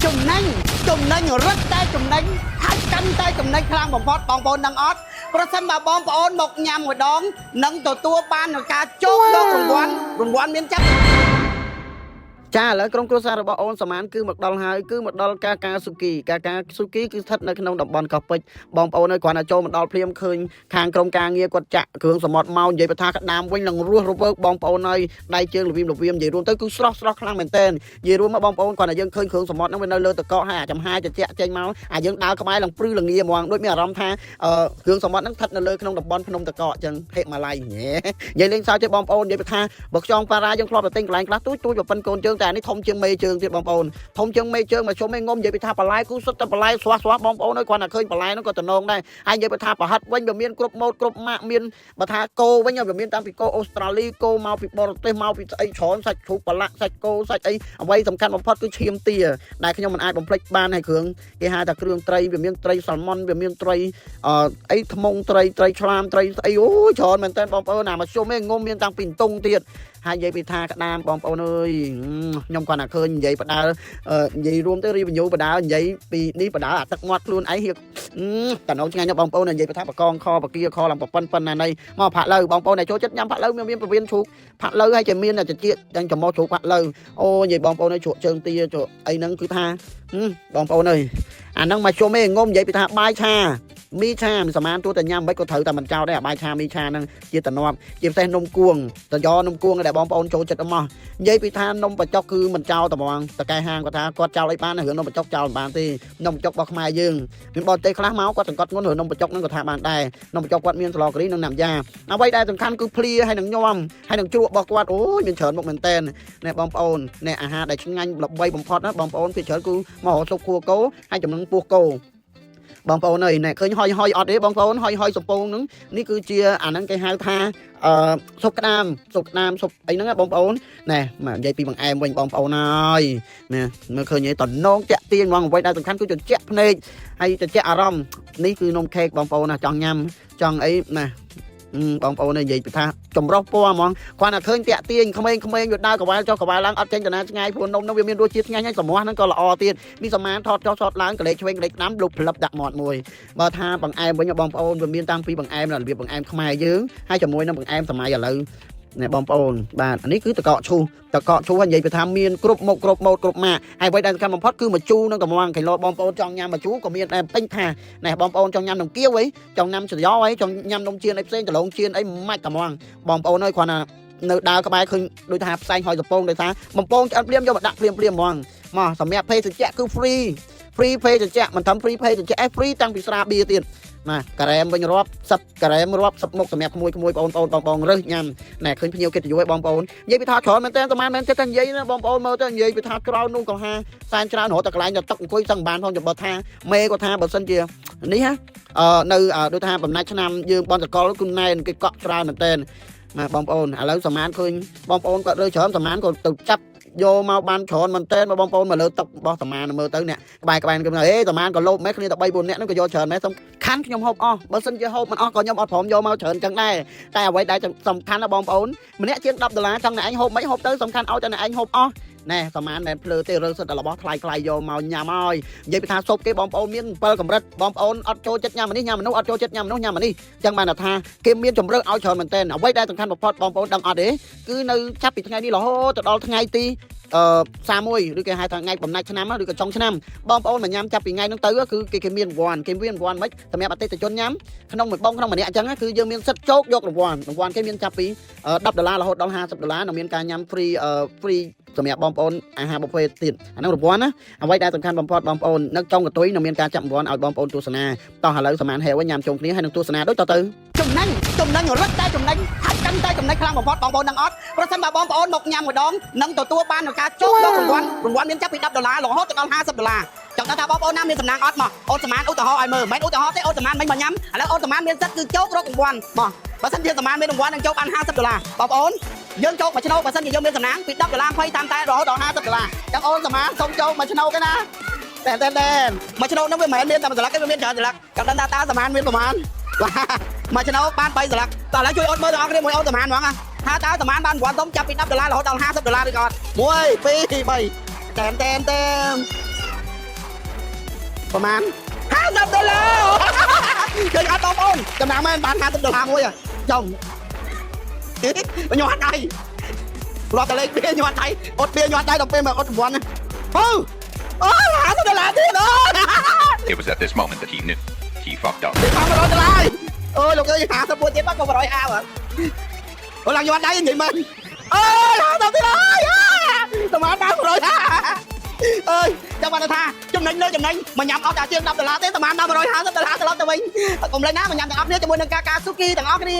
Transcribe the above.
ចំណេញរត់តែចំណេញហើយកាន់តែចំណេញខ្លាំងបំផុតបងប្អូនដឹងអត់ប្រសិនបើបងប្អូនមកញ៉ាំម្ដងនឹងទទួលបាននឹងការជោគយករង្វាន់មានចាប់ចាឥឡូវក្រុមគ្រួសាររបស់អូនសមានគឺមកដល់ហើយគឺមកដល់កាស៊ូគីគឺស្ថិតនៅក្នុងតំបន់កោះពេជ្របងប្អូននៅគ្រាន់តែចូលមកដល់ព្រាមឃើញខាងក្រុមការងារគាត់ចាក់គ្រឿងសមុទ្រមកនិយាយថាក្តាមវិញនឹងរស់រវើកបងប្អូនហើយដៃជើងលវៀមនិយាយរួមទៅគឺស្រស់ខ្លាំងមែនតើនិយាយរួមមកបងប្អូនគ្រាន់តែយើងឃើញគ្រឿងសមុទ្រហ្នឹងវានៅលើទឹកកកហើយចំហាយចេញមកយើងដើរក្បែរឡើងព្រឺលងាហ្មងដូចមានអារម្មណ៍ថាគ្រឿងសមុទ្រហ្នឹងស្ថិតនៅលើក្នុងតំបន់ភ្នំទឹកកកអញ្ចឹងហេម៉ាឡៃនិយាយលេងសើចទេបងប្អូននិយាយថាបើខ្យងប៉ារ៉ាយើងធ្លាប់តែទិញកន្លែងខ្លះទូចបើប៉ុនកូនជើងតែនេះធំជាងមេជើងទៀតបងប្អូនធំជាងមេជើងមកជុំឯងុំនិយាយថាបន្លែគូសុទ្ធតែបន្លែស្វះបងប្អូនអើយគ្រាន់តែឃើញបន្លែហ្នឹងក៏តំណងដែរហើយនិយាយថាប្រហិតវិញវាមានគ្រប់ម៉ូតគ្រប់ម៉ាកមានបើថាគោវិញវាមានតាំងពីគោអូស្ត្រាលីគោមកពីបរទេសមកពីស្អីច្រើនសាច់ជ្រូកប្រឡាក់សាច់គោសាច់អីអ្វីសំខាន់បំផុតគឺឈាមទាដែលខ្ញុំមិនអាចបំភ្លេចបានហើយគ្រឿងគេហៅថាគ្រឿងត្រីវាមានត្រីសាល់ម៉ុនវាមានត្រីអីថ្មងត្រីឆ្លាមត្រីអីអូយច្រើនមែនតើបងប្អូនណាមកជុំឯងងុំមានតាំងពីតុងទៀតហើយនិយាយពីថាក្តាមបងប្អូនអើយខ្ញុំគាត់តែឃើញនិយាយបដាល់និយាយរួមទៅ review បដាល់និយាយពីនេះបដាល់អាទឹកមាត់ខ្លួនឯងហៀកតណោឆ្ងាញ់ណាស់បងប្អូននិយាយថាបកងខបកាខឡើងប៉ុណ្ណាណីមកផាក់លើបងប្អូនដែលចូលចិត្តញ៉ាំផាក់លើមានប្រវៀនជ្រូកផាក់លើហើយជាមានតែជាតិទាំងចំមកជ្រូកផាក់លើអូនិយាយបងប្អូនឲ្យជ្រក់ជើងទាជ្រក់អីហ្នឹងគឺថាបងប្អូនអើយអាហ្នឹងមកជុំឯងងុំនិយាយពីថាបាយឆាមីឆាមិនសមានទូតែញ៉ាំមិនក៏ត្រូវតែមិនចោលដែរអាបាយឆាមីឆាហ្នឹងជាតំណប់ជាពិសេសនំគួងតយ៉នំគួងដែលបងប្អូនចូលចិត្តមកនិយាយពីថានំបញ្ចុកគឺមិនចោលតែហ្មងតកែហាងគាត់ថាគាត់ចោលអីបានរឿងនំបញ្ចុកចោលមិនបានទេនំបញ្ចុករបស់ខ្មែរយើងមានបរទេសខ្លះមកគាត់សង្កត់ធ្ងន់រឿងនំបញ្ចុកហ្នឹងគាត់ថាបានដែរនំបញ្ចុកគាត់មានស្លការីនិងណាំយ៉ាអ្វីដែលសំខាន់គឺភ្លាហើយនឹងញោមហើយនឹងជ្រក់របស់គាត់អូយមានច្រើនមុខមែនតែនណែបងប្អូនណែអាហារដែលឆ្ងាញ់ល្បីបំផុតណាបងប្អូនភាគច្រើនគឺមករកសុកខួរគោហើយចំណឹងពោះគោបងប្អូនអើយណែឃើញហយអត់ទេបងប្អូនហយសំពងហ្នឹងនេះគឺជាអាហ្នឹងគេហៅថាសុបក្តាមសុបអីហ្នឹងបងប្អូនណែមកនិយាយពីបង្អែមវិញបងប្អូនហើយណែមើលឃើញឯងតនងតាក់ទាញហ្មងអ្វីដែលសំខាន់គឺជជែកភ្នែកហើយជជែកអារម្មណ៍នេះគឺនំខេកបងប្អូនណាចង់ញ៉ាំចង់អីណាបងប្អូននិយាយពីថាចម្រុះពណ៌ហ្មងគាត់តែឃើញតាក់ទាញក្មេងៗវាដើរកវ៉ាល់ចុះកវ៉ាល់ឡើងអត់ចេញទៅណាឆ្ងាយព្រោះនំនោះវាមានរសជាតិឆ្ងាញ់ហើយសម្រស់ហ្នឹងក៏ល្អទៀតមានសមានថតចុះថតឡើងកលេចឆ្វេងកលេចក្តាមលុបផ្លឹបដាក់មាត់មួយបើថាបង្អែមវិញបងប្អូនវាមានតាំងពីបង្អែមដល់របៀបបង្អែមខ្មែរយើងហើយជាមួយនឹងបង្អែមសម័យឥឡូវណែបងប្អូនបាទនេះគឺតកកឈូសហើយនិយាយពីថាមានគ្រប់មុខគ្រប់ម៉ូតគ្រប់ម៉ាកហើយអ្វីដែលសំខាន់បំផុតគឺម្ជូរនឹងកំងគីឡូបងប្អូនចង់ញ៉ាំម្ជូរក៏មានតែពេញថាណែបងប្អូនចង់ញ៉ាំនំគៀវអីចង់ញ៉ាំស្រយោអីចង់ញ៉ាំនំជៀនអីផ្សេងដលងជៀនអីម៉ាច់កំងបងប្អូនអើយគ្រាន់តែនៅដើរក្បែរឃើញដូចថាផ្សែងហយសំពងដោយថាបំពងឆ្អិនភ្លាមយកមកដាក់ភ្លាមហ្មងមកសម្រាប់ភេសជ្ជៈគឺ free ភេសជ្ជៈមិនត្រឹម free ភេសជ្ជៈ free តាំងពីស្រាបៀរទៀតណាការ៉េមវិញរាប់10ការ៉េមរាប់10មុខសម្រាប់ក្មួយបងរើសញ៉ាំណែឃើញភ្ញៀវកិត្តិយសឲ្យបងប្អូននិយាយពីថាច្រើនមែនតើប្រហែលមែនទេតែនិយាយណាបងប្អូនមើលទៅនិយាយពីថាក្រោយនោះក៏ហាសែនច្រើនរហូតតែកន្លែងទៅទឹកអង្គុយសឹងបានផងចាំបើថាមេគាត់ថាបើសិនជានេះហ៎នៅដូចថាបំណាច់ឆ្នាំយើងបនសកលគឺណែនគេកក់ច្រើនមែនតើណាបងប្អូនឥឡូវសមានឃើញបងប្អូនគាត់រើច្រើនសមានក៏ទៅចាប់យកមកបានច្រើនមែនតើបងប្អូនមកលើទឹករបស់តាម៉ានមើលទៅអ្នកក្បែរគេថាតាម៉ានក៏លោភមែនគ្នាតែ3 4នាក់ហ្នឹងក៏យកច្រើនមែនសំខាន់ខ្ញុំហូបអស់បើសិនជាហូបមិនអស់ក៏ខ្ញុំអត់ព្រមយកមកច្រើនចឹងដែរតែអ្វីដែលសំខាន់ណាបងប្អូនម្នាក់ជាង$10ចង់តែឯងហូបមិនហូបទៅសំខាន់ឲ្យតែឯងហូបអស់ណែតាម៉ានមិនភ្លើទេរើសិតតែរបស់ថ្លៃយកមកញ៉ាំហើយនិយាយពីថាស៊ុបគេបងប្អូនមាន7កម្រិតបងប្អូនអត់ចូលចិត្តញ៉ាំនេះញ៉ាំនោះអត់ចូលចិត្តញ៉ាំនោះញ៉ាំនេះចឹងបានថាគេមានជំរឿនឲ្យច្រើនមែនតើអ្វីដែលសំខាន់បំផុតបងប្អូនដឹងអត់ទេគឺនៅចាប់ពីថ្ងៃនេះរហូតទៅដល់ថ្ងៃទី31ឬគេហៅថាថ្ងៃបំណាច់ឆ្នាំឬក៏ចុងឆ្នាំបងប្អូនមកញ៉ាំចាប់ពីថ្ងៃហ្នឹងទៅគឺគេមានរង្វាន់មិនសម្រាប់អតិថិជនញ៉ាំក្នុងមួយបងក្នុងម្នាក់អញ្ចឹងគឺយើងមានសិទ្ធិជោគយករង្វាន់គេមានចាប់ពី$10រហូតដល់$50និងមានការញ៉ាំ free សម្រាប់បងប្អូនអាហារបុហ្វេទៀតអាហ្នឹងរង្វាន់ណាអ្វីដែលសំខាន់បំផុតបងប្អូននៅចុងកតុយនឹងមានការចាប់រង្វាន់ឲ្យបងប្អូនទស្សនាតោះឥឡូវសមានហេវញ៉ាំជុំគ្នាហើយនឹងទស្សនាដូចតទៅចំណេញរត់តែចំណេញហើយកាន់តែចំណេញខ្លាំងបំផុតបងប្អូនដឹងអត់ប្រសិនបើបងប្អូនមកញ៉ាំម្ដងនឹងទទួលបាននឹងការជោគយករង្វាន់មានចាប់ពី$10រហូតដល់$50ចង់ថាបងប្អូនណាមានសំណាងអត់មកអូនសមានឧទាហរណ៍ឲ្យមើលមិនឧទាហរណ៍ទេអូនសមានមិនមកញ៉ាំឥឡូវអូនសមានមានសិទ្ធគឺជោគរករង្វាន់មកបើសិនជាសមានមានរង្វាន់នឹងជោគបាន$50បងប្អូនយើងជោគមួយឆ្នោតបើសិនជាយើងមានសំណាងពី$10 20តាមតែរហូតដល់$50ចឹងអូនសមានសូមជោគមួយឆ្នោតទេណាតែមួយឆ្នោតហ្នឹងវាមិនមែនមានតែមួយស្លឹកទេវាមានច្រើនស្លឹកចង់ដឹងថាតើសមានមានប្រហែលមួយឆ្នោតបាន3ស្លឹកតោះឥឡូវជួយអូនមើលទាំងអស់គ្នាមួយអូនសមានហ្មងថាតើសមានបានរង្វាន់សុំចាប់ពី$10រហូតដល់$50ឬក៏អត់1 2 3តែ ប្រហែល50ដុល្លារឃើញអត់បងប្អូនចំណាំមែនបាន50ដុល្លារមួយចំខ្ញុំអត់ដៃរត់ទៅលេខ2ខ្ញុំអត់ដៃអត់2ខ្ញុំអត់ដៃដល់ពេលមកអត់រង្វាន់អូ50ដុល្លារទៀតអូ It was at this moment that he knew he fucked up. ទី100ដុល្លារអូលោកអើយ50មួយទៀតមកក៏150ហ្នឹងអូឡើងខ្ញុំអត់ដៃនិយាយមែនអូ50ទៀតហើយតាមបាន150អើយចាំបានថាចំណេញលើចំណេញមកញ៉ាំអត់តែជាង10ដុល្លារទេតាមបាន150ដុល្លារត្រឡប់ទៅវិញកុំលេចណាមកញ៉ាំទាំងអស់គ្នាជាមួយនឹងកាកាស៊ូគីទាំងអស់គ្នា